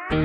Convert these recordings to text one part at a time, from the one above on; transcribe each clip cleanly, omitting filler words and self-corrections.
Pull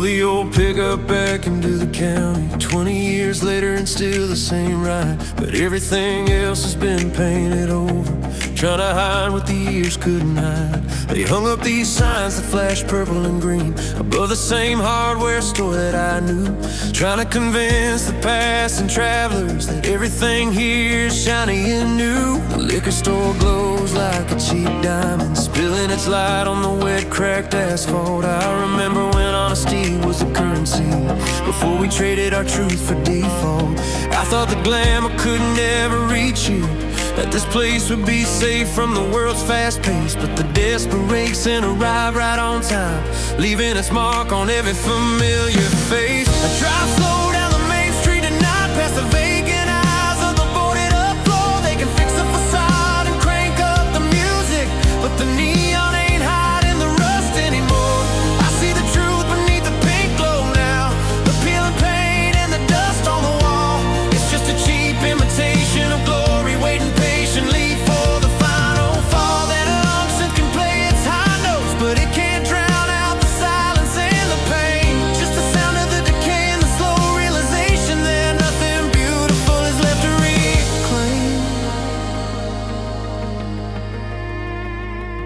the old pickup back into the county 20 years later and still the same ride, but everything else has been painted over, trying to hide what the years couldn't hide. They hung up these signs that flash purple and green above the same hardware store that I knew, trying to convince the passing travelers that everything here is shiny and new. The liquor store glows like a cheap diamond, spilling its light on the wet, cracked asphalt. I remember when honesty was the currency, before we traded our truth for default. I thought the glamour could never reach you, that this place would be safe from the world's fast pace, but the desperation arrived right on time, leaving its mark on every familiar face. I drive slow down the main street tonight, past the vacant eyes of the boarded up floor. They can fix the facade and crank up the music, but the neon ain't hiding the rust anymore. I see the truth beneath the pink glow now, the peeling paint and the dust on the wall. It's just a cheap imitation of glory, waiting patiently for the final fall. That long synth can play its high notes, but it can't drown out the silence and the pain. Just the sound of the decay and the slow realization that nothing beautiful is left to reclaim.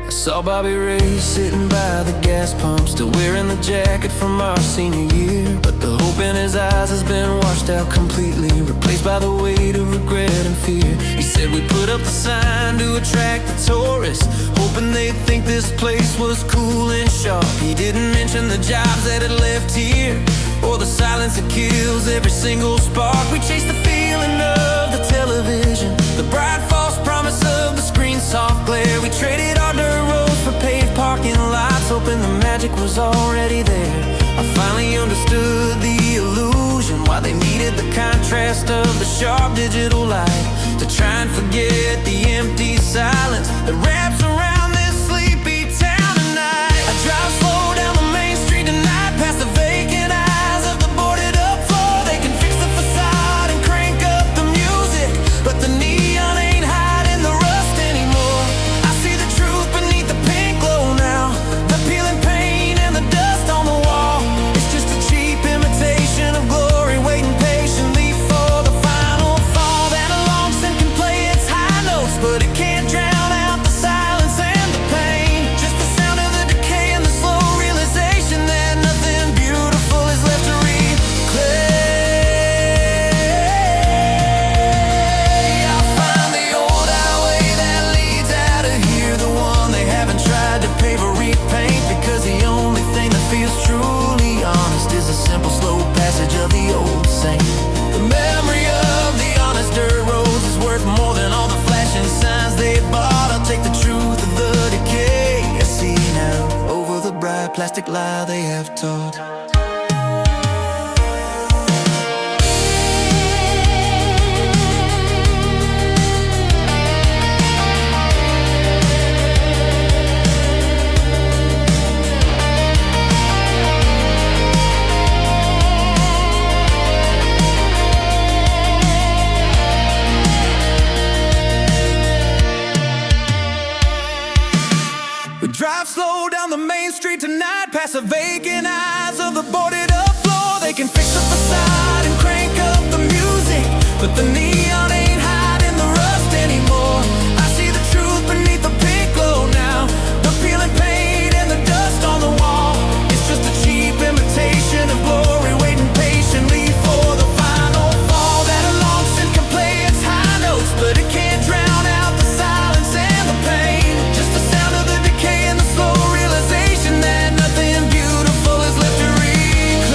I saw Bobby Ray sitting by the gas pump, still wearing the jacket from our senior year, but the hope in his eyes has been washed out completely, replaced by the weight of regret and fear. He said we put up the sign to attract the tourists, hoping they'd think this place was cool and sharp. He didn't mention the jobs that had left here, or the silence that kills every single spark. We chased the feeling of the television, the bright false promise of the screen's soft glare. We traded our dirt roads for paved parking lots, hoping the magic was already there. I finally understood the illusion, why they needed the contrast of the sharp digital light to try and forget the empty silence that wraps around this sleepy town tonight. I drive slow down the main street tonight, past the vacant eyes of the boarded up floor. They can fix the facade and crank up the music, but the neon ain't hiding the rust anymore. I see the truth beneath the pink glow now, the peeling paint and the dust on the wall. It's just a cheap imitation of glory, waiting patiently for the final fall. That long synth can play its high notes, but it can't drown out the silence and the pain. Just the sound of the decay and the slow realization that nothing beautiful is left to reclaim. I'll find the old highway that leads out of here, the one they haven't tried to pave or repaint, because the only thing that feels truly honest is a simple slow passage of the old saint. The memory of the honest dirt roads is worth more than all the flashing signs they bought. I'll take the truth of the decay I see now over the bright plastic lie they have taught. We drive slow down the main street tonight, past the vacant eyes of the boarded up floor. They can fix the facade and crank up the music, but the neon ain't hiding the rust anymore. I see the truth beneath the pink glow now, the peeling paint and the dust on the wall. It's just a cheap imitation of glory, waiting patiently for the final fall. That long synth can play its high notes, but it can't drown out the silence and the pain. Just the sound of the decay and the slow realization that nothing beautiful is left to reclaim.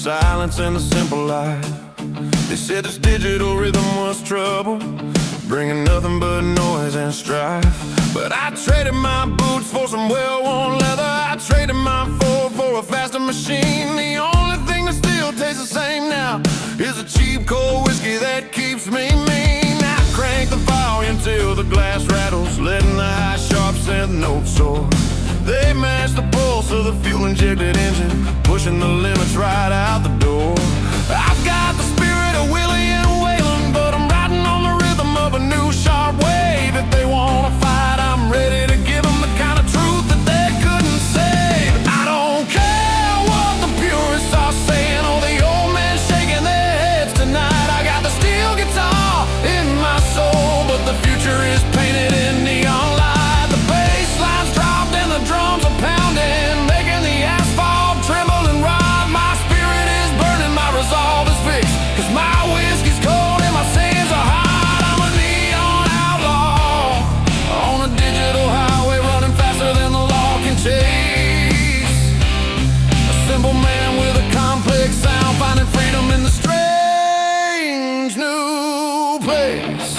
Silence and the simple life. They said this digital rhythm was trouble, bringing nothing but noise and strife. But I traded my boots for some well-worn leather. I traded my Ford for a faster machine. The only thing that still tastes the same now is a cheap cold whiskey that keeps me mean. I crank the volume till the glass rattles, letting the high sharp synth notes soar. They match the pulse of the fuel-injected engine, pushing the limits right out the door. I've got the spirit of Willie and Waylon, but I'm riding on the rhythm of a new sharp wave. If they wanna fight, I'm ready to give them the kind of truth that they couldn't save. I don't care what the purists are saying, or the old men shaking their heads tonight. I got the steel guitar in my soul, but the future is painted in neon light. The bass lines dropped and the drums are pounding, making the asphalt tremble and ride. My spirit is burning, my resolve is fixed, 'cause my whiskey's cold and my sands are hot. I'm a neon outlaw on a digital highway, running faster than the law can chase. A simple man with a complex sound, finding freedom in the strange new place.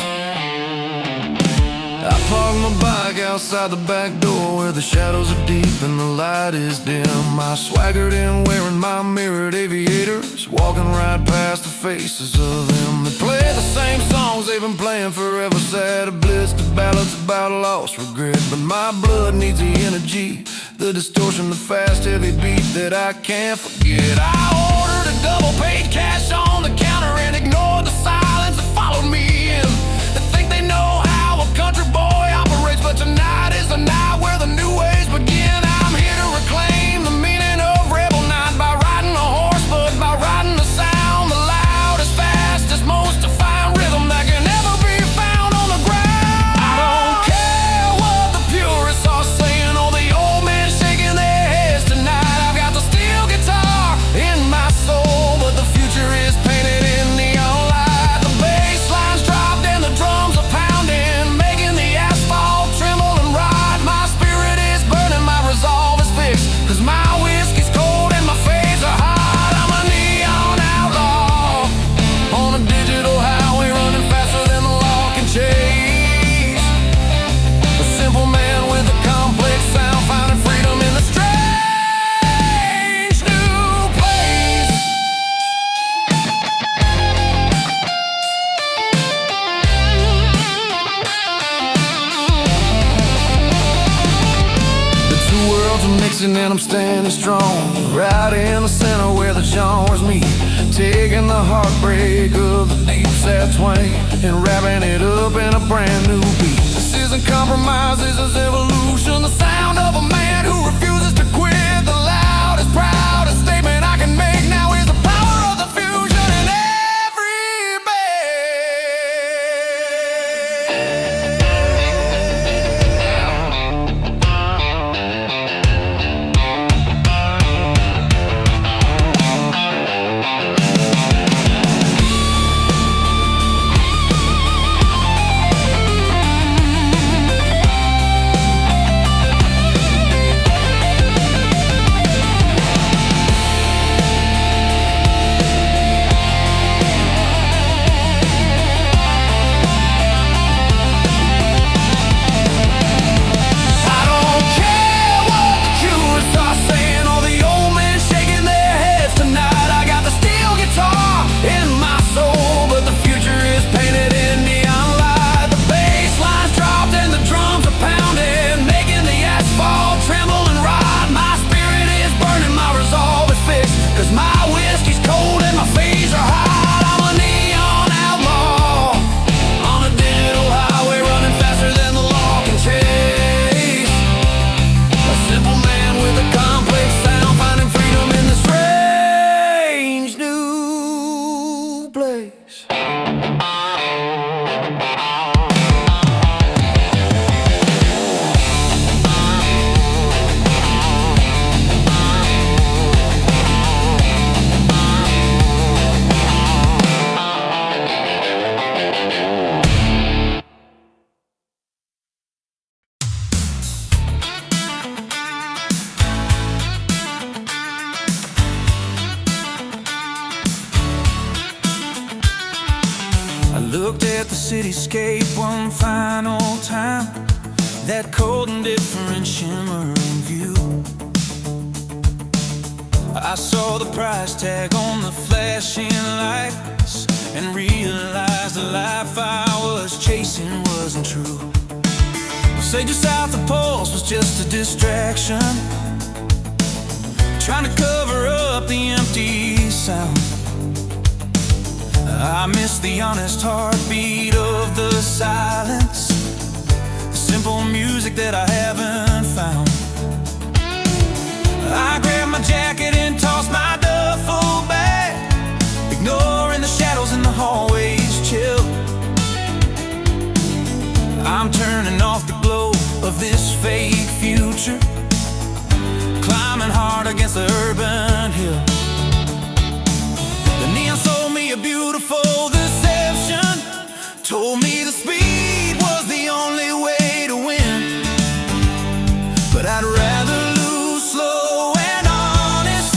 I park my bike outside the back door where the shadows are deep and the light is dim. I swaggered in wearing my mirrored aviators, walking right past the faces of them. They play the same songs they've been playing forever, sad bliss to ballads about lost regret. But my blood needs the energy, the distortion, the fast heavy beat that I can't forget. I ordered a double paid cash on the counter and ignored the silence that followed me in. They think they know how a country boy operates, but tonight is the night where the new ways begin. I'm here to reclaim the meaning of rebel night by riding a horse, but by riding the sound, the loudest, fastest, most defiant rhythm that can never be found on the ground. I don't care what the purists are saying, or the old men shaking their heads tonight. I've got the steel guitar in my soul, but the future is painted in neon light. The bass lines dropped and the drums are pounding, making the asphalt tremble and ride. My spirit is burning, my resolve is fixed, 'cause my whiskey's cold and my fades are hot. I'm a neon outlaw on a digital highway, running faster than the law can chase. A simple man with a complex sound, finding freedom in the strange new place. The two worlds are mixing and I'm standing strong, right in the center where the genres meet, taking the heartbreak of the deep sad twang and wrapping it up in a brand new beat. This isn't compromise, this is evolution, the sound of a man who refuses to quit. The loudest, proudest statement I can make now is the power of the fusion in every place. Looked at the cityscape one final time, that cold and different shimmering view. I saw the price tag on the flashing lights and realized the life I was chasing wasn't true. Say just south of Pulse was just a distraction, trying to cover up the empty sound. I miss the honest heartbeat of the silence, the simple music that I haven't found. I grabbed my jacket and tossed my duffel bag, ignoring the shadows in the hallways chill. I'm turning off the glow of this fake future, climbing hard against the urban hill. The neon sold me a beautiful deception, told me the speed was the only way to win. But I'd rather lose slow and honest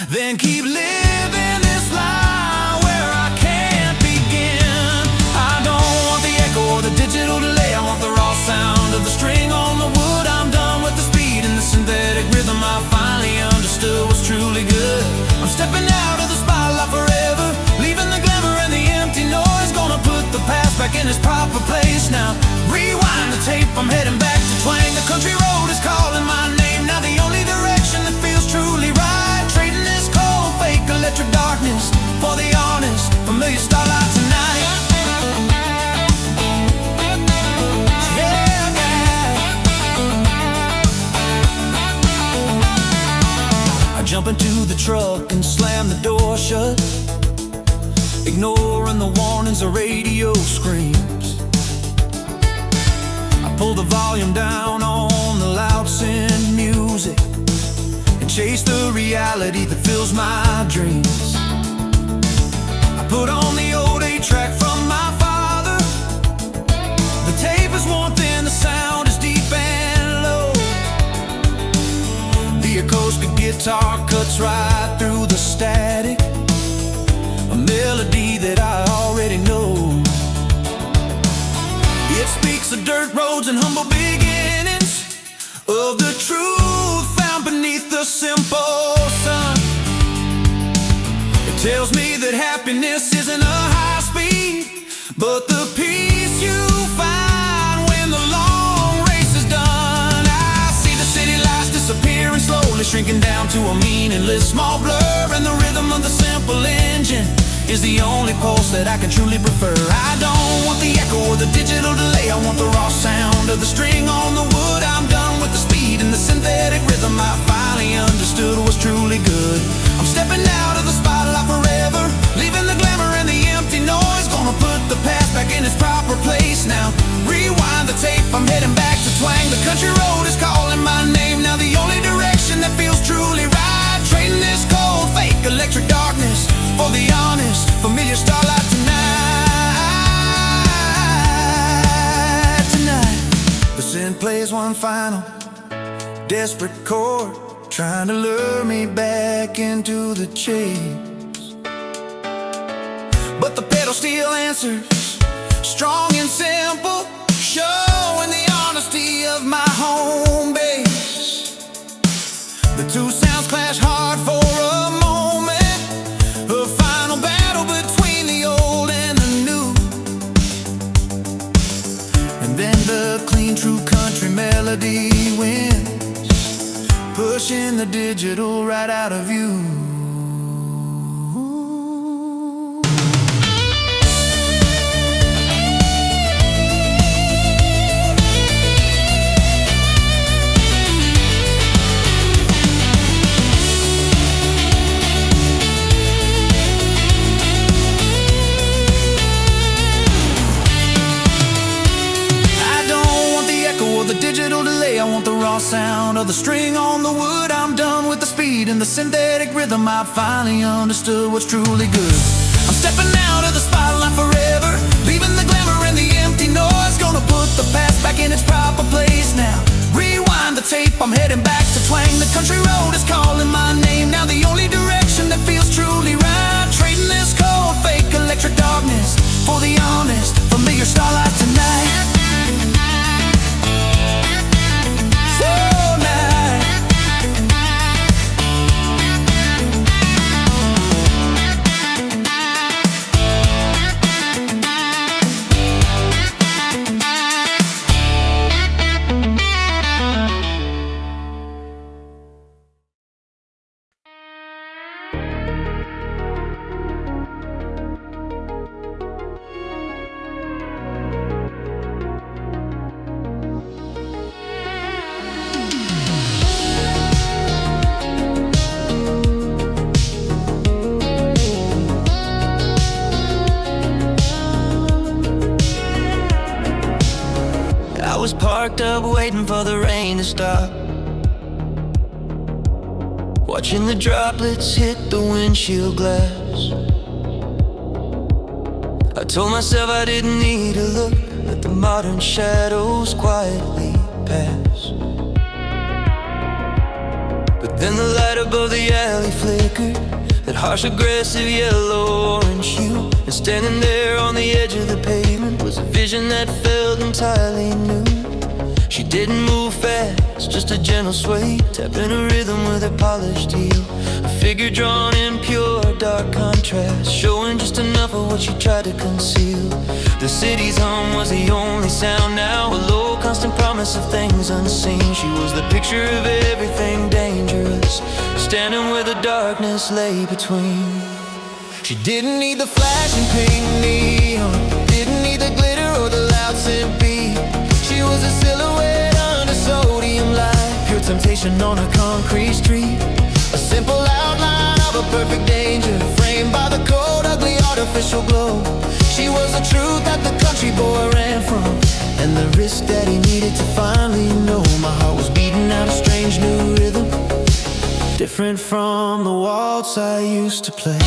than keep living this lie where I can't begin. I don't want the echo or the digital delay, I want the raw sound of the string on the wood. I'm done with the speed and the synthetic rhythm. I finally understood what's truly good. I'm stepping out of the spotlight forever, leaving the glamour and the empty noise. Gonna put the past back in its proper place now. Rewind the tape, I'm heading back to Twang. The country road is calling my name, now the only direction that feels truly right. Trading this cold, fake electric darkness for the honest, familiar starlight tonight. Jump into the truck and slam the door shut, ignoring the warnings the radio screams. I pull the volume down on the loud synth music and chase the reality that fills my dreams. I put on the old 8-track from my father. The tape is warm thin, the sound is deep and low. The acoustic guitar cuts right through the static, a melody that I already know. It speaks of dirt roads and humble beginnings, of the truth found beneath the simple sun. It tells me that happiness isn't a high speed, but the peace you find when the long race is done. I see the city lights disappearing slowly, shrinking down to a meaningless small blur, and the rhythm of the simple engine is the only pulse that I can truly prefer. I don't want the echo or the digital delay, I want the raw sound of the string on the wood. I'm done with the speed and the synthetic rhythm, I finally understood what's truly good. I'm stepping out of the spotlight forever, leaving the glamour and the empty noise. Gonna put the past back in its proper place now. Rewind the tape, I'm heading back to Twang. The country road is calling my name, now the only direction that feels truly right. Trading this cold, fake electric darkness for the honest, familiar starlight tonight. Tonight, the synth plays one final desperate chord, trying to lure me back into the chase. But the pedal still answers, strong and simple, showing the honesty of my home base. The two sounds clash hard for a moment, a final battle between the old and the new. And then the clean, true country melody wins, pushing the digital right out of you. I want the raw sound of the string on the wood. I'm done with the speed and the synthetic rhythm, I finally understood what's truly good. I'm stepping out of the spotlight forever, leaving the glamour and the empty noise. Gonna put the past back in its proper place now. Rewind the tape, I'm heading back to Twang. The country road is calling my name, now the only direction that feels truly right. Trading this cold, fake electric darkness for the honest, familiar starlight tonight. I was parked up waiting for the rain to stop, watching the droplets hit the windshield glass. I told myself I didn't need to look, let the modern shadows quietly pass. But then the light above the alley flickered, that harsh aggressive yellow-orange hue, and standing there on the edge of the pavement was a vision that felt entirely new. She didn't move fast, just a gentle sway, tapping a rhythm with her polished heel. A figure drawn in pure dark contrast, showing just enough of what she tried to conceal. The city's hum was the only sound now, a low constant promise of things unseen. She was the picture of everything dangerous, standing where the darkness lay between. She didn't need the flashing pink neon, didn't need the glitter or the loud synth beat. She was a silhouette under sodium light, pure temptation on a concrete street. A simple outline of a perfect danger, framed by the cold, ugly, artificial glow. She was the truth that the country boy ran from, and the risk that he needed to finally know. My heart was beating out a strange new rhythm, different from the waltz I used to play.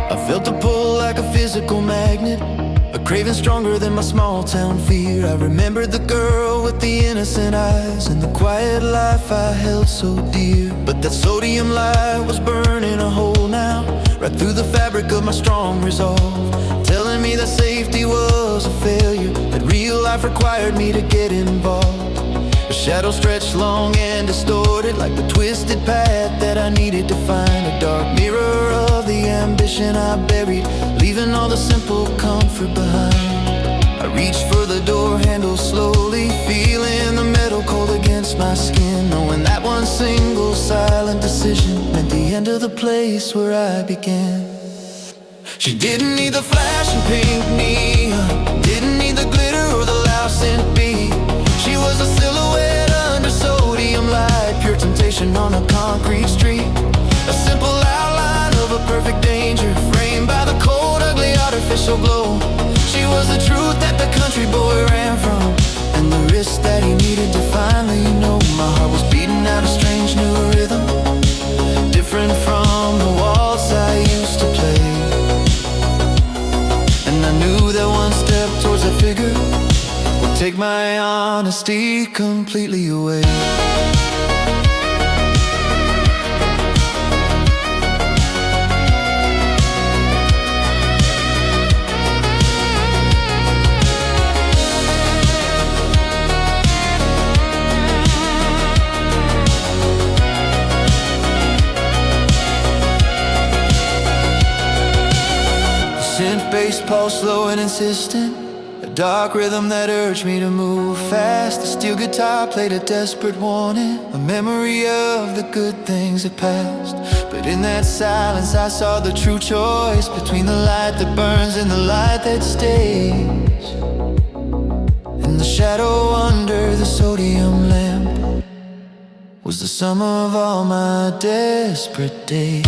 I felt a pull like a physical magnet, a craving stronger than my small town fear. I remembered the girl with the innocent eyes and the quiet life I held so dear. But that sodium light was burning a hole now, right through the fabric of my strong resolve, telling me that safety was a failure, that real life required me to get involved. The shadow stretched long and distorted, like the twisted path that I needed to find. A dark mirror of the ambition I buried, leaving all the simple comfort behind. I reached for the door handle slowly, feeling the metal cold against my skin, knowing that one single silent decision meant the end of the place where I began. She didn't need the flashing pink neon, didn't need the glitter or the loud synth beat. She was a silhouette under sodium light, pure temptation on a concrete street. A simple outline of a perfect danger, framed by the cold, ugly, artificial glow. She was the truth that the country boy ran from, and the risk that he needed to finally know. My heart was beating out a strange new rhythm, different from the waltz I used to play. And I knew that one step towards a figure would take my honesty completely away. Synth-based pulse, slow and insistent, a dark rhythm that urged me to move fast. The steel guitar played a desperate warning, a memory of the good things that passed. But in that silence I saw the true choice between the light that burns and the light that stays. And the shadow under the sodium lamp was the sum of all my desperate days.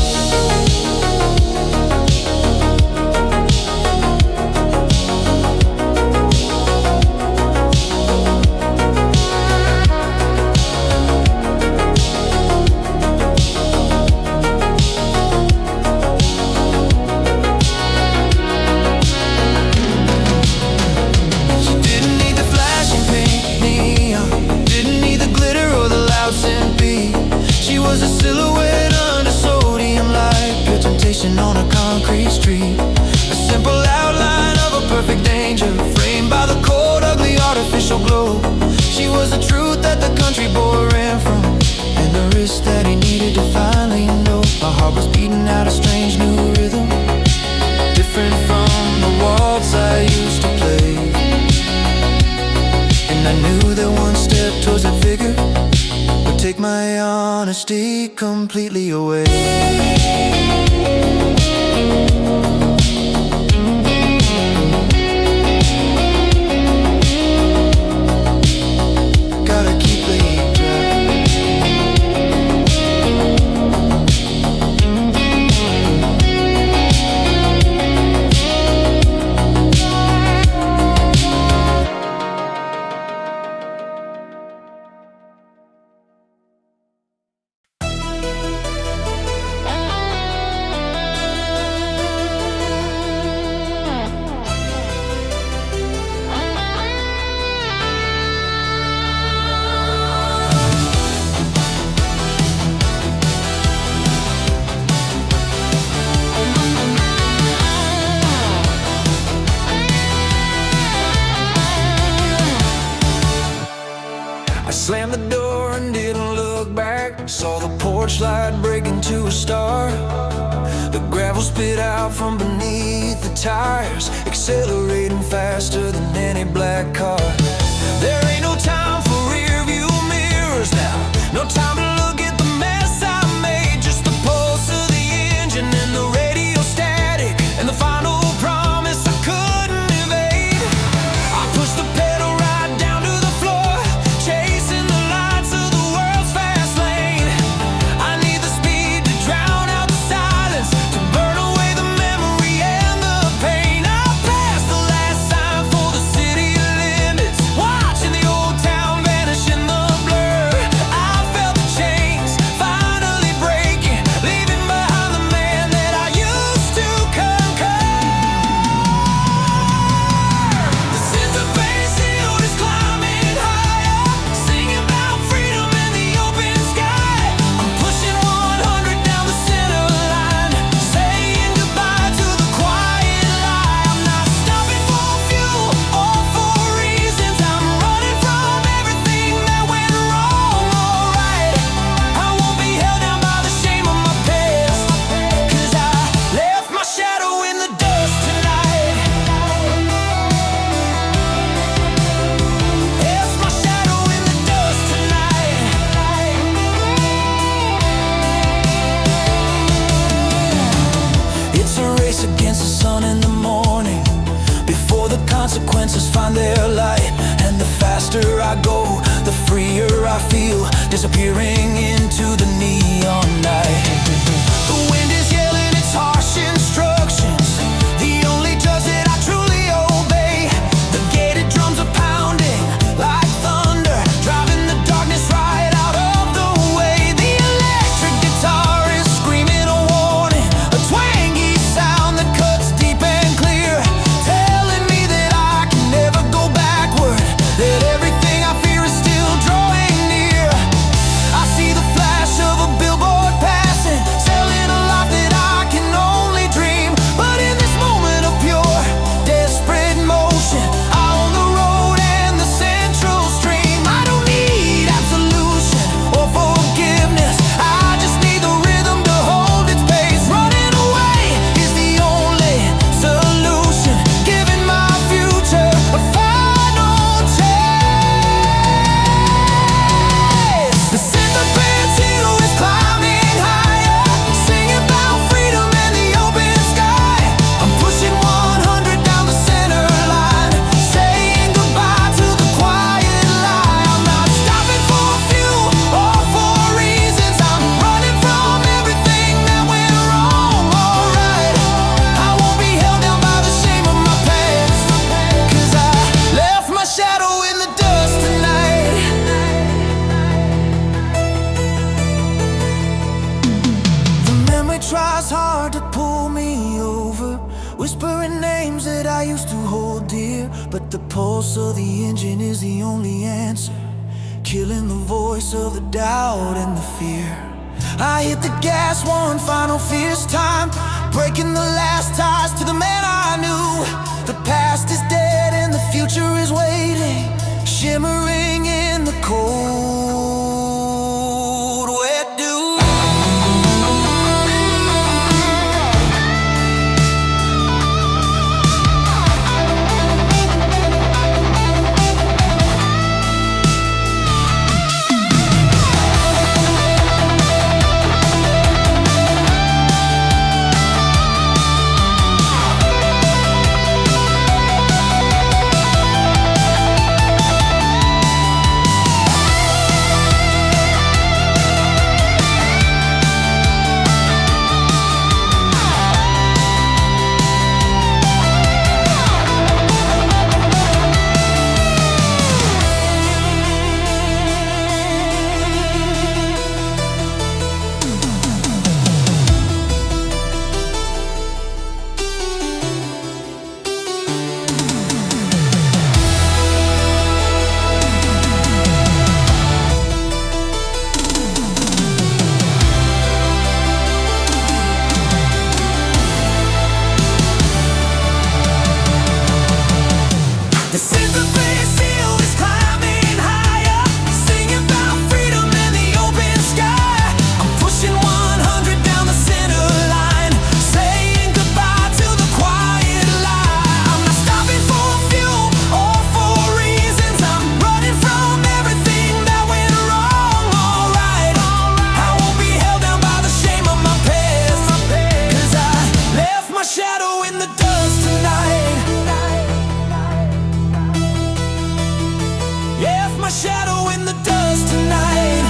She didn't need the flashing pink neon, noticed that he needed to finally know. My heart was beating out a strange new rhythm, different from the waltz I used to play. And I knew that one step towards that figure would take my honesty completely away. Slammed the door and didn't look back. Saw the porch light break into a star. The gravel spit out from beneath the tires, accelerating faster than any black car. There ain't no time for rear view mirrors now. No time to look at the mess I made. Just the pulse of the engine and the radio static, and the final promise I couldn't evade. I pushed the pedal right down to the floor, chasing the lights of the world's fast lane. I need the speed to drown out the silence, to burn away the memory and the pain. I passed the last sign for the city limits, watching the old town vanish in the blur. I felt the chains finally breaking, leaving behind the man that I used to conquer. The synth-Pop field is climbing higher, singing about freedom in the open sky. I'm pushing 100 down the center line, saying goodbye to the quiet lie. I'm not stopping for fuel or for reasons. I'm running from everything that went wrong. Alright, I won't be held down by the shame of my past, 'cause I left my shadow in the dust tonight. Left my shadow in the dust tonight. It's a race against the sun in the morning, before the consequences find their light. And the faster I go, the freer I feel, disappearing into the neon night. The wind is yelling its harsh instructions, the only judge that I truly obey. The gated drums are pounding like thunder, driving the darkness right out of the way. The electric guitar is screaming a warning, a twangy sound that cuts deep and clear, telling me that I can never go backward, that everything I fear is still drawing near. I see the flash of a billboard passing, selling a life that I can only dream. But in this moment of pure, desperate motion, I own the road and the central stream. I don't need absolution or forgiveness, I just need the rhythm to hold its pace. Running away is the only solution, giving my future a final chance. The synth-Pop hill is climbing higher, singing about freedom and the open sky. I'm pushing 100 down the center line, saying goodbye to the quiet lie. I'm not stopping for fuel or for reasons. I'm running from everything that went wrong. Alright, I won't be held down by the shame of my past, 'cause I left my shadow in the dust tonight. The memory tries hard to pull me over, whispering names that I used to hold dear. But the pulse of the engine is the only answer, killing the voice of the doubt and the fear. I hit the gas one final fierce time, breaking the last ties to the man I knew. The past is dead and the future is waiting, shimmering in the cold. Where do shadow in the dust tonight.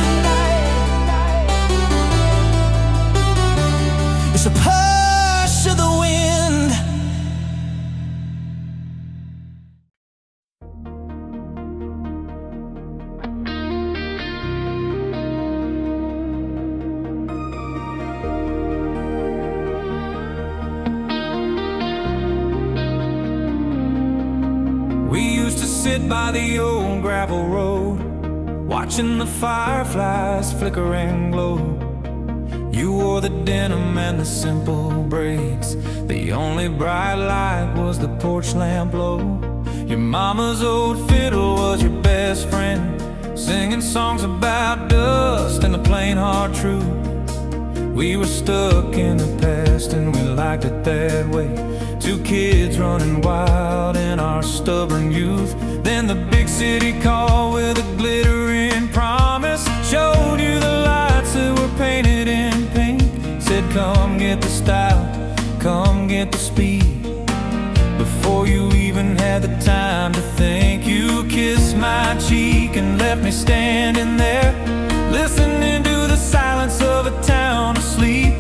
It's a push of the wind. We used to sit by the old gravel road, watching the fireflies flicker and glow. You wore the denim and the simple braids. The only bright light was the porch lamp glow. Your mama's old fiddle was your best friend, singing songs about dust and the plain hard truth. We were stuck in the past and we liked it that way. Two kids running wild in our stubborn youth. Then the big city called with a glittering promise, showed you the lights that were painted in pink. Said come get the style, come get the speed. Before you even had the time to think, you kissed my cheek and left me standing there, listening to the silence of a town asleep.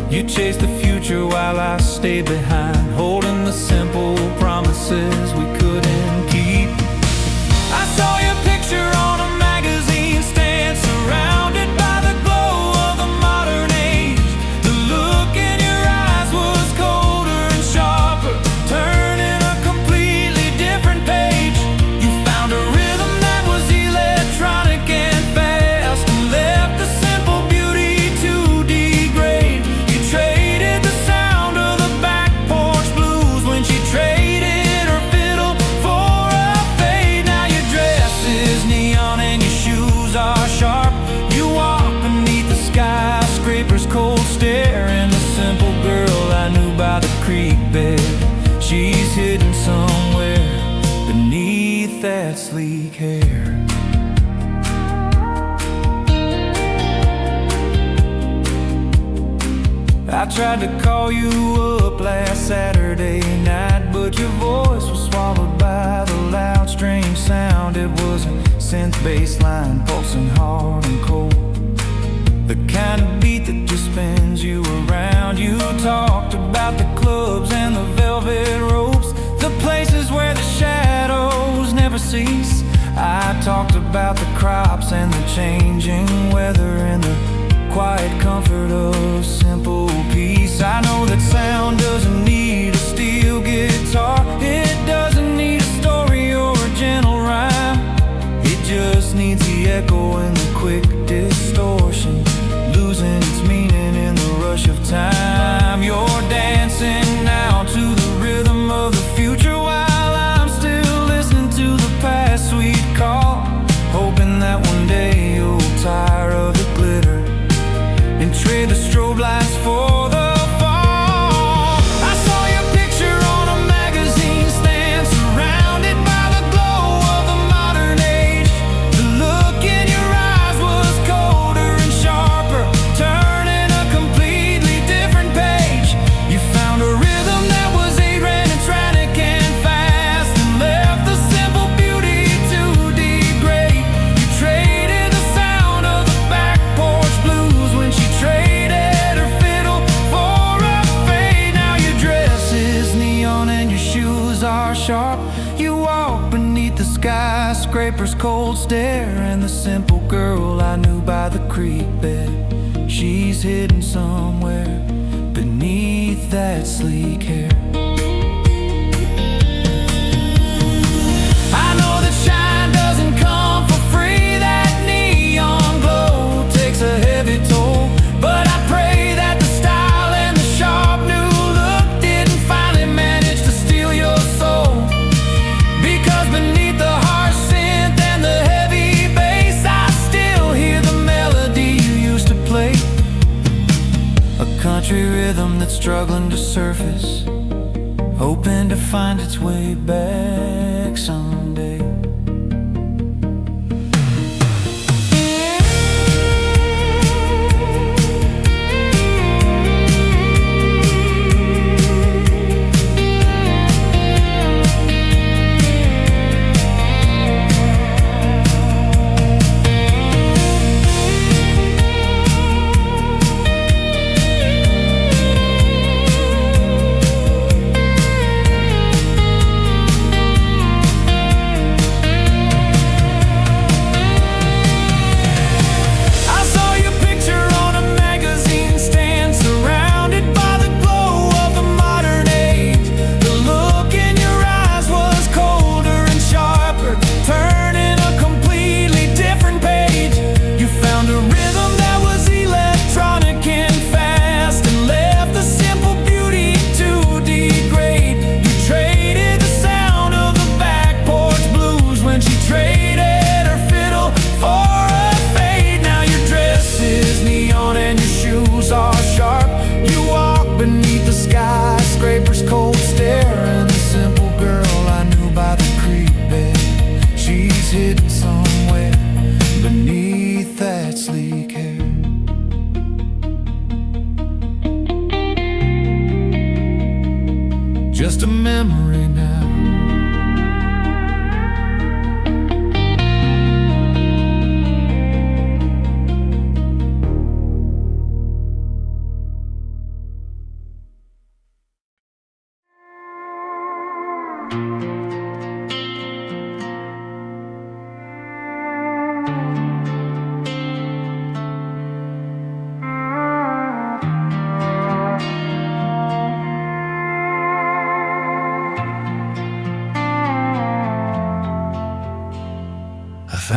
You chased the future while I stayed behind, holding the simple promises we couldn't keep. I saw your picture on a magazine stand, surrounded by the glow of the modern age. The look in your eyes was colder and sharper, turning a completely different page. You found a rhythm that was electronic and fast, and left the simple beauty to degrade. You traded the sound of the back porch blues when she traded her fiddle for a fade. Now your dress is neon and your shoes are sharp. You walk beneath the skyscraper's cold stare, and the simple girl I knew by the creek bed, she's hidden somewhere beneath that sleek hair. I tried to call you up last Saturday night, but your voice was swallowed by the loud, strange sound. It was a synth bass line pulsing hard and cold, the kind of beat that just spins you around. You talked about the clubs and the velvet ropes, the places where the shadows never cease. I talked about the crops and the changing weather and the quiet comfort of simple peace. I know that sound doesn't need a steel guitar, it doesn't need a story or a gentle rhyme. It just needs the echo and the quick distortion, losing its meaning in the rush of time. You're dancing now to the rhythm of the future, while I'm still listening to the past sweet call, hoping that one day you'll tire of the glitter and trade the strobe lights for the fall. I saw your picture on a magazine stand, surrounded by the glow of the modern age. The look in your eyes was colder and sharper, turning a completely different page. You found a rhythm that was erratic and fast, and left the simple beauty to degrade. You traded the sound of the back porch blues when she traded her fiddle for a fade. Now your dress is neon and your shoes are sharp. You walk beneath the skyscraper's cold stare, and the simple girl I knew by the creek bed, she's hidden somewhere beneath that sleek hair. I know that shine doesn't come for free, that neon glow takes a heavy toll, but I pray that the style and the sharp new look didn't finally manage to steal your soul. Because beneath the harsh synth and the heavy bass, I still hear the melody you used to play, a country rhythm that's struggling to surface, hoping to find its way back someday.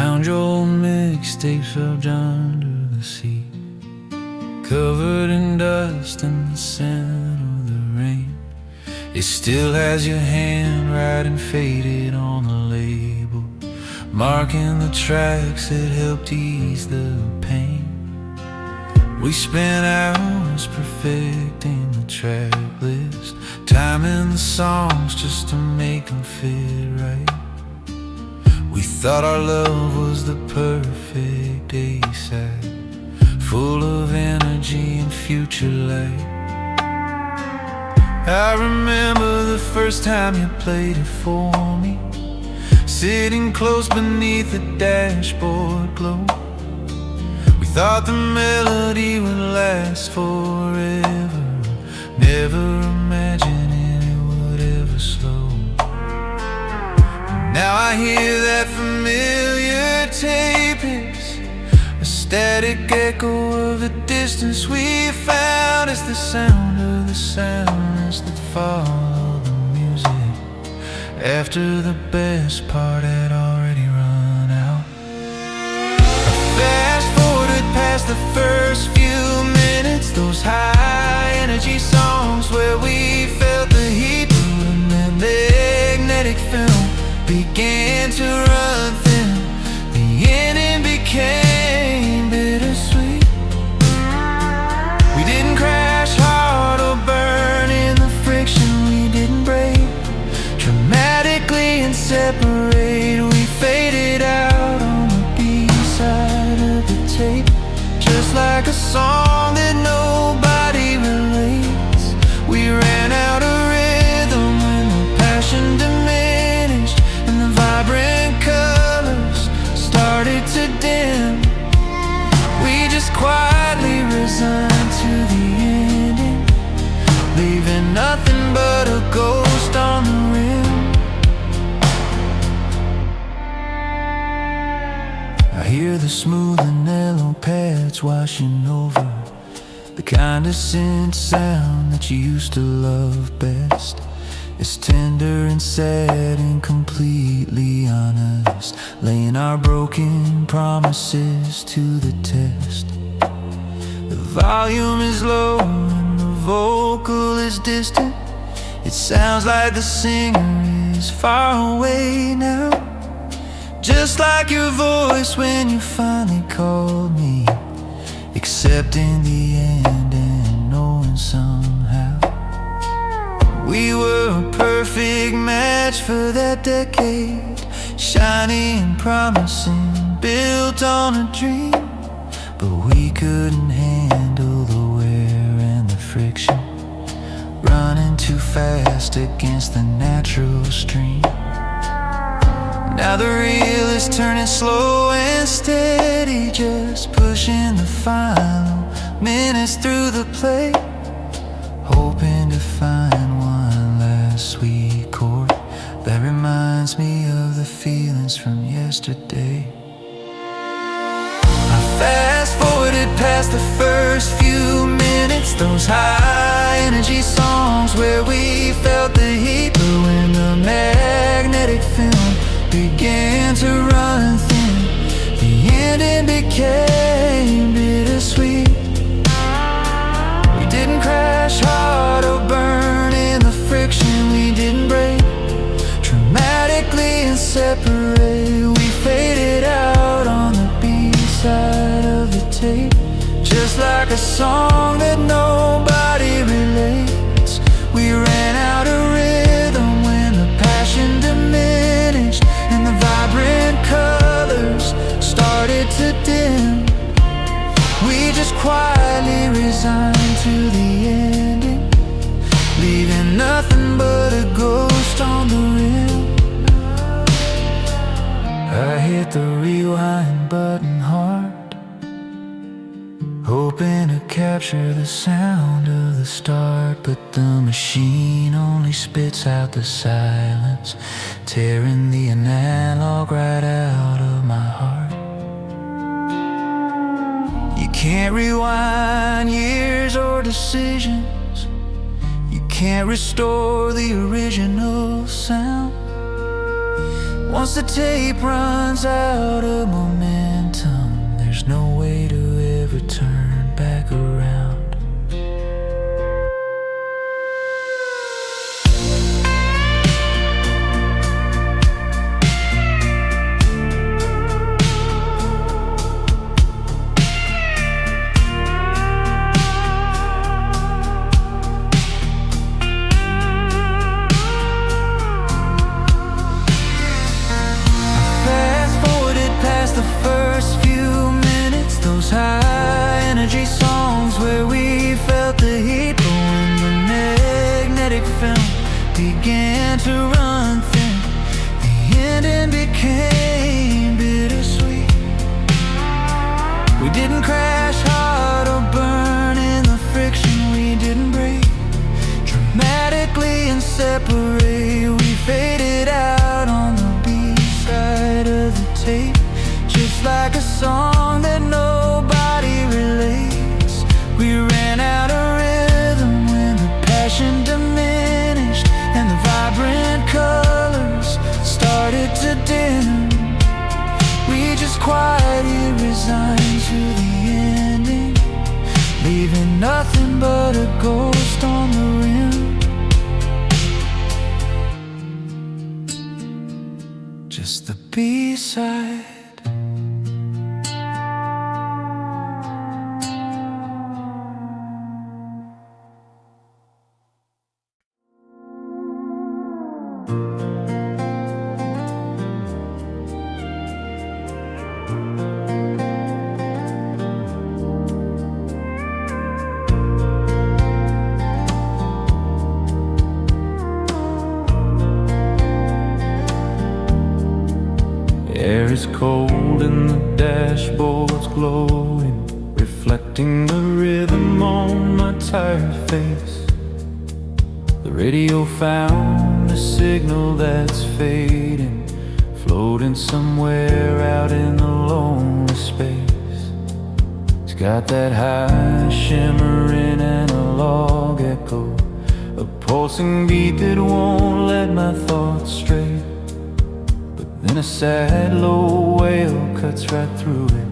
Found your old mixtapes rubbed under the seat, covered in dust and the scent of the rain. It still has your handwriting faded on the label, marking the tracks that helped ease the pain. We spent hours perfecting the track list, timing the songs just to make them fit right. We thought our love was the perfect A-side, full of energy and future light. I remember the first time you played it for me, sitting close beneath the dashboard glow. We thought the melody would last forever, never imagining it would ever slow. Now I hear that familiar tape, it's a static echo of the distance we found. It's the sound of the silence that follow the music after the best part had already run out. Fast forwarded past the first few minutes, those high energy songs where we felt the heat, and then magnetic film began to run thin. The ending became bittersweet. We didn't crash hard or burn in the friction, we didn't break dramatically and separate. We faded out on the B-side of the tape, just like a song that nobody relates. We ran out of rhythm when the passion diminished and the vibrant colors started to dim. We just quietly resigned to the ending, leaving nothing but a ghost on the rim. I hear the smooth and yellow pads washing over, the kind of synth sound that you used to love best. It's tender and sad and completely honest, laying our broken promises to the test. The volume is low and the vocal is distant. It sounds like the singer is far away now, just like your voice when you finally called me, accepting the end and knowing somehow we were a perfect match for that decade, shiny and promising, built on a dream. But we couldn't handle the wear and the friction, running too fast against the natural stream. Now the reel is turning slow and steady, just pushing the final minutes through the play, hoping to find one last sweet chord that reminds me of the feelings from yesterday. I fast forwarded past the first few minutes, those high energy songs where we felt the heat, but when the magnetic film began to run thin, the ending became bittersweet. We didn't crash hard or burn in the friction, we didn't break dramatically and separate. We faded out on the B-side of the tape, just like a song that nobody relates. We ran out of rhythm when the passion diminished and the vibrant colors started to dim. We just quietly resigned to the ending, leaving nothing but a ghost on the rim. I hit the rewind button hard, hoping to capture the sound of the start, but the machine only spits out the silence, tearing the analog right out of my heart. You can't rewind years or decisions, you can't restore the original sound. Once the tape runs out of momentum, there's no way to ever turn back around. The first few minutes, those high energy songs where we felt the heat, but when the magnetic film began to run thin, the ending became bittersweet. We didn't crash hard or burn in the friction, we didn't break dramatically and separate. We faded out on the B-side of the tape, just like a song that nobody relates. We ran out of rhythm when the passion diminished and the vibrant colors started to dim. We just quietly resigned to the ending, leaving nothing but a ghost on the rim. Just the B-side. Air is cold and the dashboard's glowing, reflecting the rhythm on my tired face. The radio found a signal that's fading, floating somewhere out in the lonely space. It's got that high shimmering analog echo, a pulsing beat that won't let my thoughts stray. Then a sad low wail cuts right through it,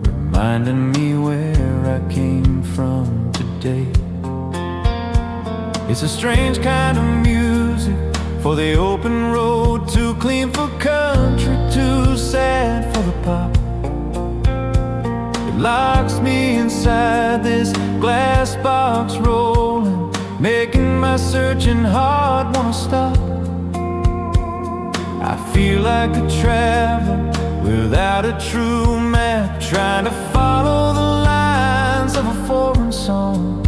reminding me where I came from today. It's a strange kind of music for the open road, too clean for country, too sad for the pop. It locks me inside this glass box rolling, making my searching heart wanna stop. I feel like a traveler without a true map, trying to follow the lines of a foreign song.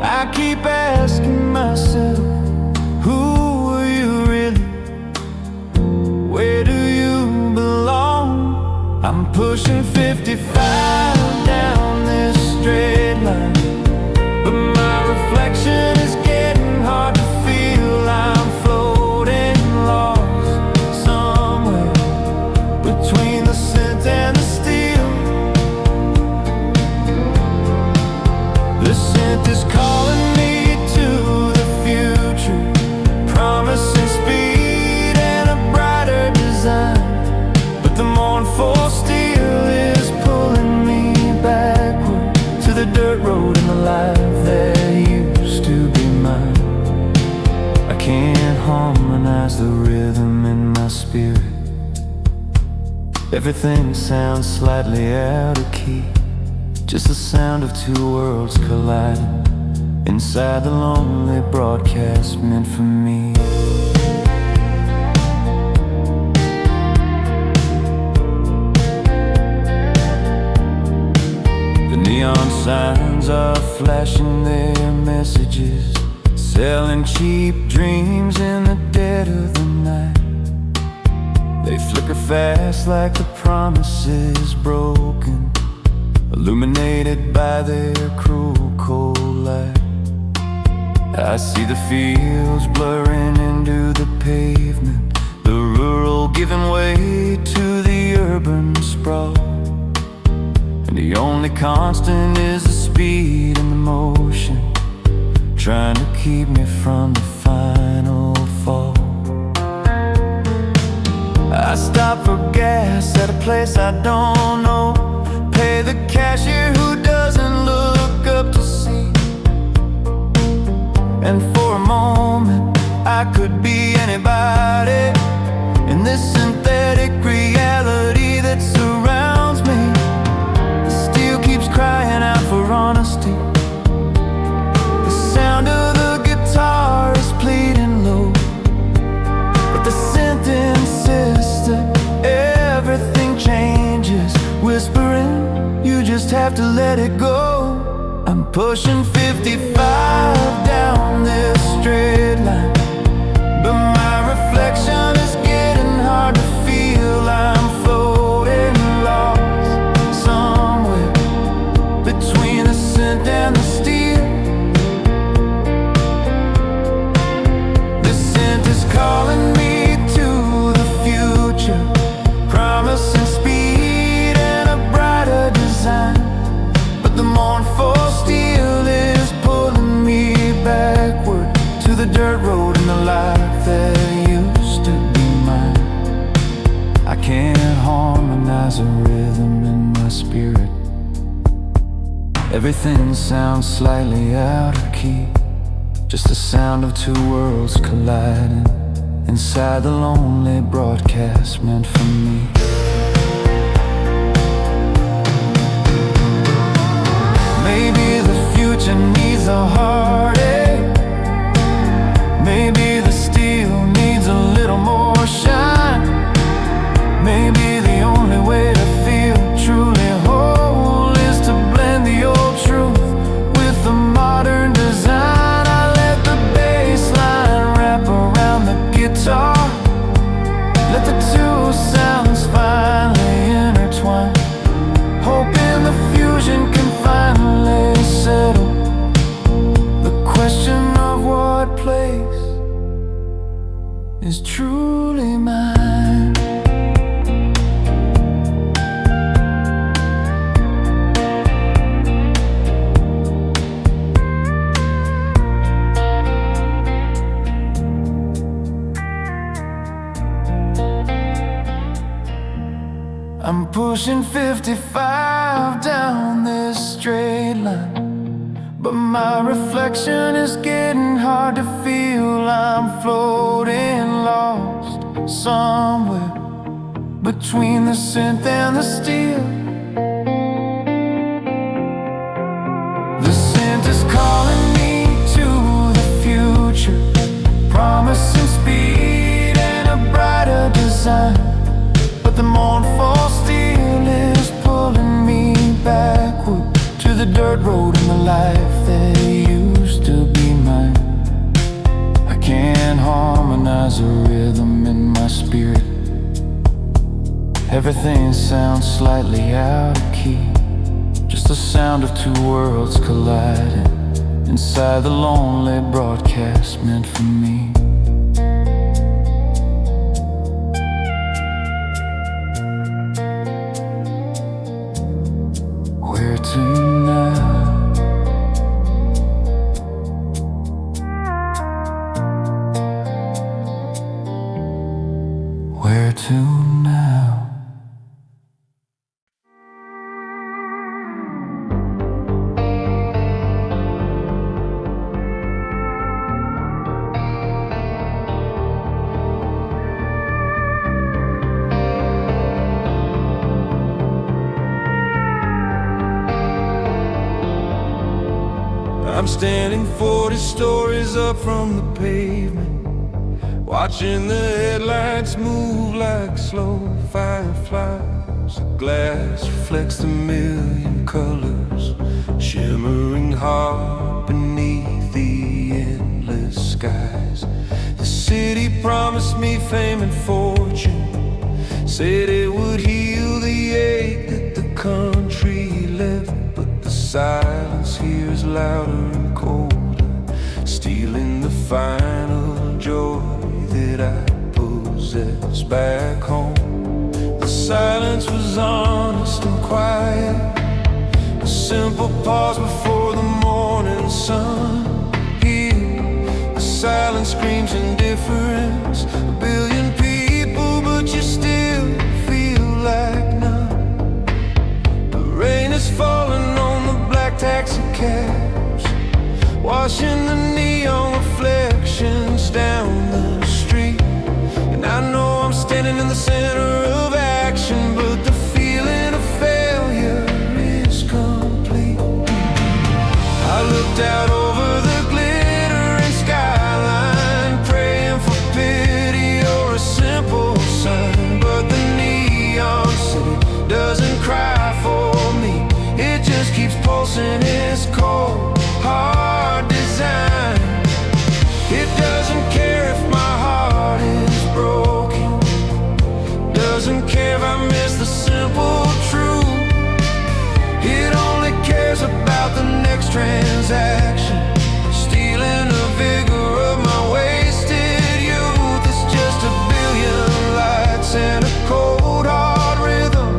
I keep asking myself, who are you really? Where do you belong? I'm pushing 55 down this straight line, but my reflection is getting hard to feel. I'm floating lost between the synth and the steel. The synth is calling me to the future, promising speed and a brighter design. But the mournful steel is pulling me backward to the dirt road and the life that used to be mine. I can't harmonize the rhythm in my spirit. Everything sounds slightly out of key, just the sound of two worlds colliding inside the lonely broadcast meant for me. The neon signs are flashing their messages, selling cheap dreams in the dead of the night. They flicker fast like the promises broken, illuminated by their cruel cold light. I see the fields blurring into the pavement, the rural giving way to the urban sprawl. And the only constant is the speed and the motion, trying to keep me from the final fall. I stop for gas at a place I don't know, pay the cashier who doesn't look up to see. And for a moment I could be anybody in this synthetic reality that surrounds me. The steel keeps crying out for honesty. The sound of the guitar is pleading low, but the synth insists that everything changes, whispering, you just have to let it go. I'm pushing 55 down this straight line, but my reflection is getting hard to feel. I'm floating lost somewhere between the synth and the steel. The synth is calling me to the future, promising speed and a brighter design, but the mournful steel is pulling me backward to the dirt road and the life that used to be mine. I can't harmonize a rhythm in my spirit. Everything sounds slightly out of key, just the sound of two worlds colliding inside the lonely broadcast meant for me. Maybe the future needs a heartache, maybe the steel needs a little more shine. Maybe the only way to feel truly whole is to blend the old truth with the modern design. I let the bass line wrap around the guitar, let the two sounds finally intertwine, hoping the fusion can finally settle the question of what place is truly mine. I'm pushing 55 down this straight line, but my reflection is getting hard to feel. I'm floating lost somewhere between the synth and the steel. The synth is calling me to the future, promising speed and a brighter design, but the mournful steel is pulling me backward to the dirt road and the life that used to be mine. I can't harmonize a rhythm in my spirit. Everything sounds slightly out of key, just the sound of two worlds colliding inside the lonely broadcast meant for me. Where to now? Where to now? I'm standing 40 stories up from the pavement, watching the headlights move like slow fireflies. The glass reflects a million colors, shimmering hard beneath the endless skies. The city promised me fame and fortune, said it would heal the ache that the country left. But the silence here is louder and colder, stealing the final joy that I possess back home. The silence was honest and quiet, a simple pause before the morning sun. Here, the silence screams indifference, a billion people, but you still caps, watching the neon reflections down the street. And I know I'm standing in the center of action, but the feeling of failure is complete. I looked out over the glittering skyline, praying for pity or a simple sign. But the neon city doesn't cry for me, it just keeps pulsing its cold, hard design. It doesn't care if my heart is broken, doesn't care if I miss the simple truth. It only cares about the next transaction, stealing the vigor of my wasted youth. It's just a billion lights and a cold hard rhythm,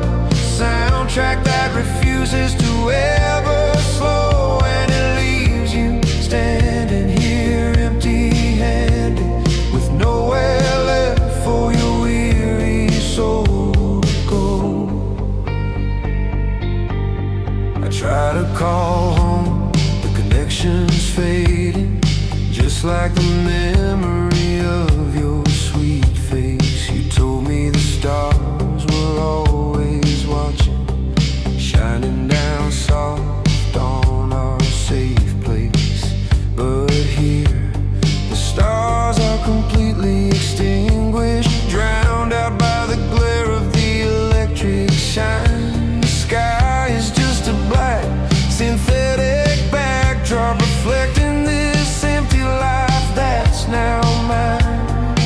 soundtrack that refuses to ever slow. And it leaves you standing here empty-handed, with nowhere left for your weary soul to go. I try to call home, the connection's fading, just like the memory of your sweet face. You told me the stars were always watching, shining down soft on our safe place. But here, the stars are completely extinguished, drowned out by the glare of the electric shine. The sky is just a black, synthetic backdrop, reflecting this empty life that's now mine.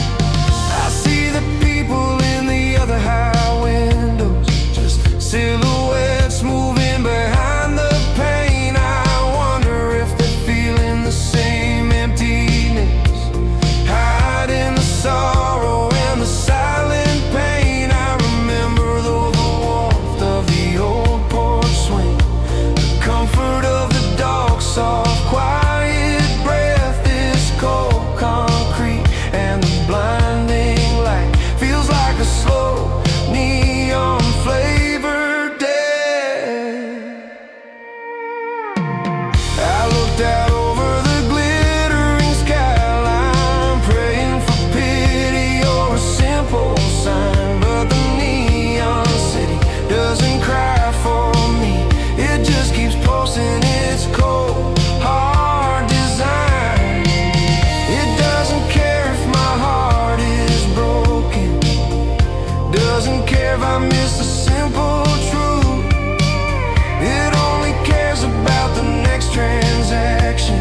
I see the people in the other high windows, just silhouettes moving behind the pain. I wonder if they're feeling the same emptiness, hiding the sorrow and the silent pain. I remember though the warmth of the old porch swing, the comfort of the dark, soft, quiet breath, this cold concrete and the blinding light feels like a slow neon flavored death. I looked out over the glittering skyline, praying for pity or a simple sign. But the neon city doesn't cry for me, it just keeps pulsing its cold, hard design. It doesn't care if my heart is broken, doesn't care if I miss the simple truth. It only cares about the next transaction,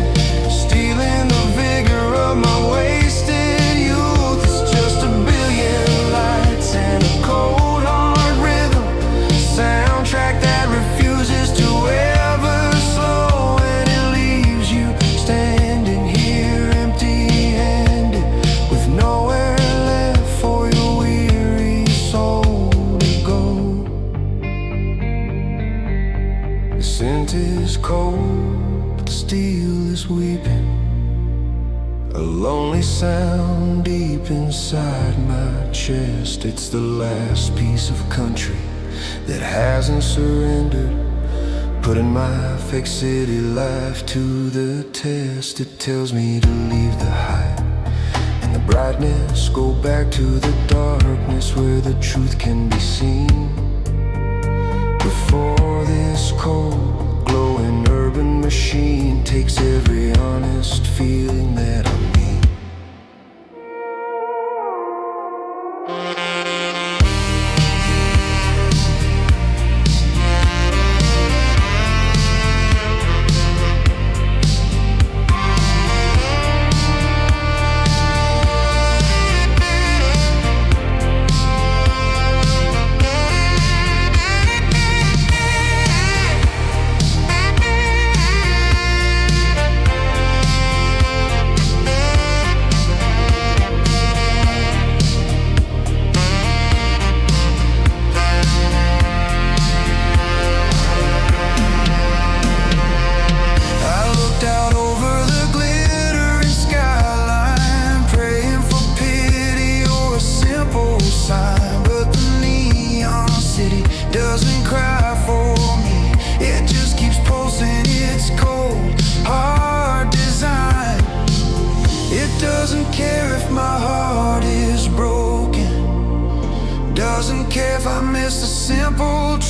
stealing the vigor of my wasted youth. It's just a billion lights and a cold hard rhythm, soundtrack that refuses to ever slow. And it leaves you standing here empty-handed, with nowhere left for your weary soul to go. The scent is cold, but the steel is weeping, a lonely sound deep inside my chest. It's the last piece of country that hasn't surrendered, putting my fake city life to the test. It tells me to leave the hype and the brightness, go back to the darkness where the truth can be seen. Before this cold, glowing urban machine takes every honest feeling that I mean.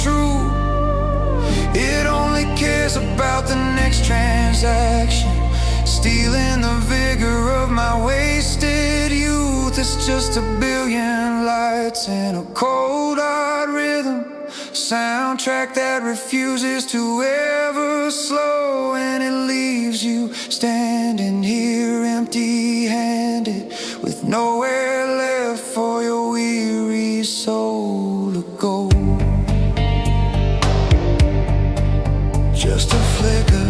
true. It only cares about the next transaction, stealing the vigor of my wasted youth. It's just a billion lights and a cold hard rhythm, soundtrack that refuses to ever slow. And it leaves you standing here empty-handed, with nowhere left for your weary soul to go. Just a flicker,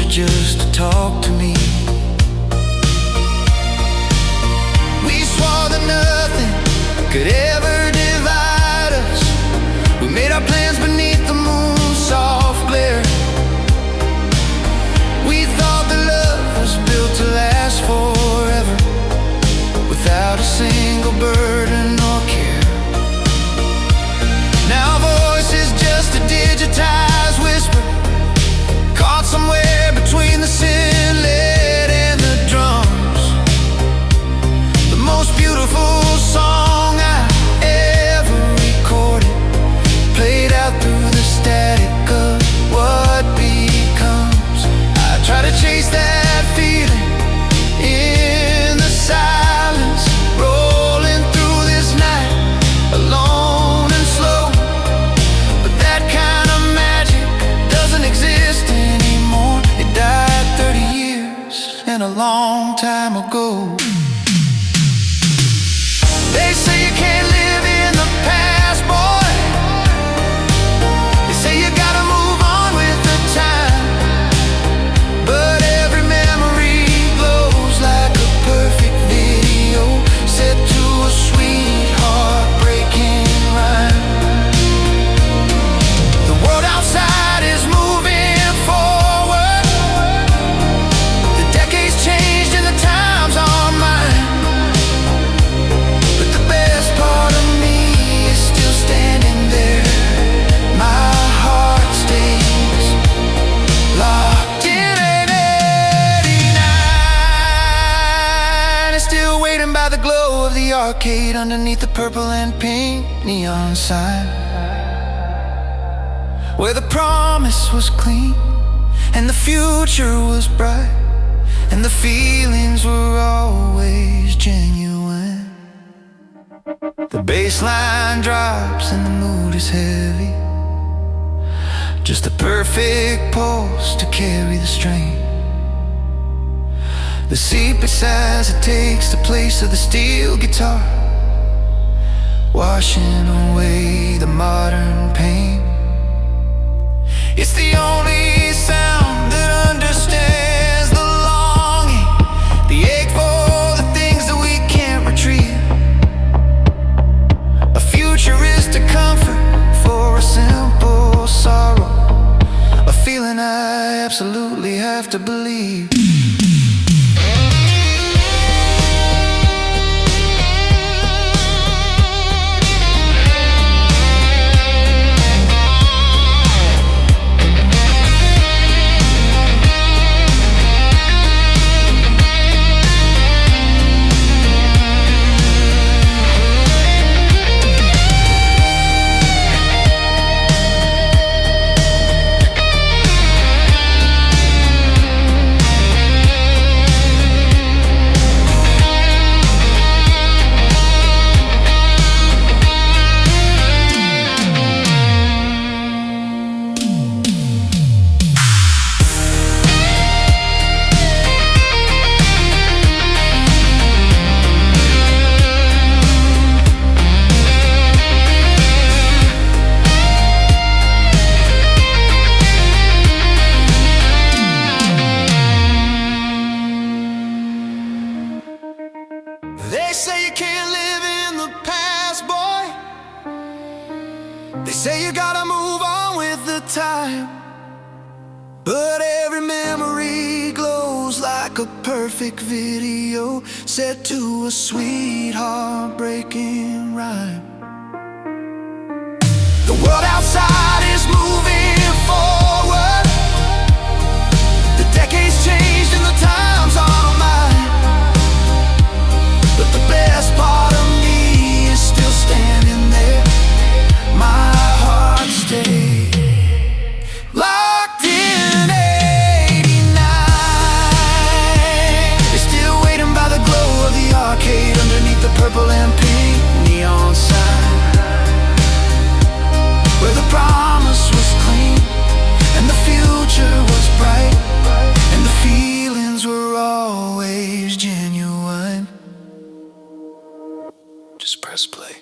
just to talk to me. We swore that nothing could ever divide us. We made our plans beneath the moon's soft glare. We thought that love was built to last forever, without a single burden or care. Now our voice is just a digitized whisper, caught somewhere between the sin lead and the drums. The most beautiful song I arcade underneath the purple and pink neon sign, where the promise was clean and the future was bright, and the feelings were always genuine. The bass line drops and the mood is heavy, just the perfect pulse to carry the strain. The seat beside it takes the place of the steel guitar, washing away the modern pain. It's the only sound that understands the longing, the ache for the things that we can't retrieve, a futuristic comfort for a simple sorrow, a feeling I absolutely have to believe. They say you can't live in the past, boy. They say you gotta move on with the time, but every memory glows like a perfect video set to a sweet heartbreaking rhyme. The world outside is moving forward, the decades changed and the times are mine, but the best part of me is still standing there. My heart stays locked in '89. They're still waiting by the glow of the arcade underneath the purple and pink neon sign, where the promise was clean and the future was bright, and the feelings were always genuine. Just press play.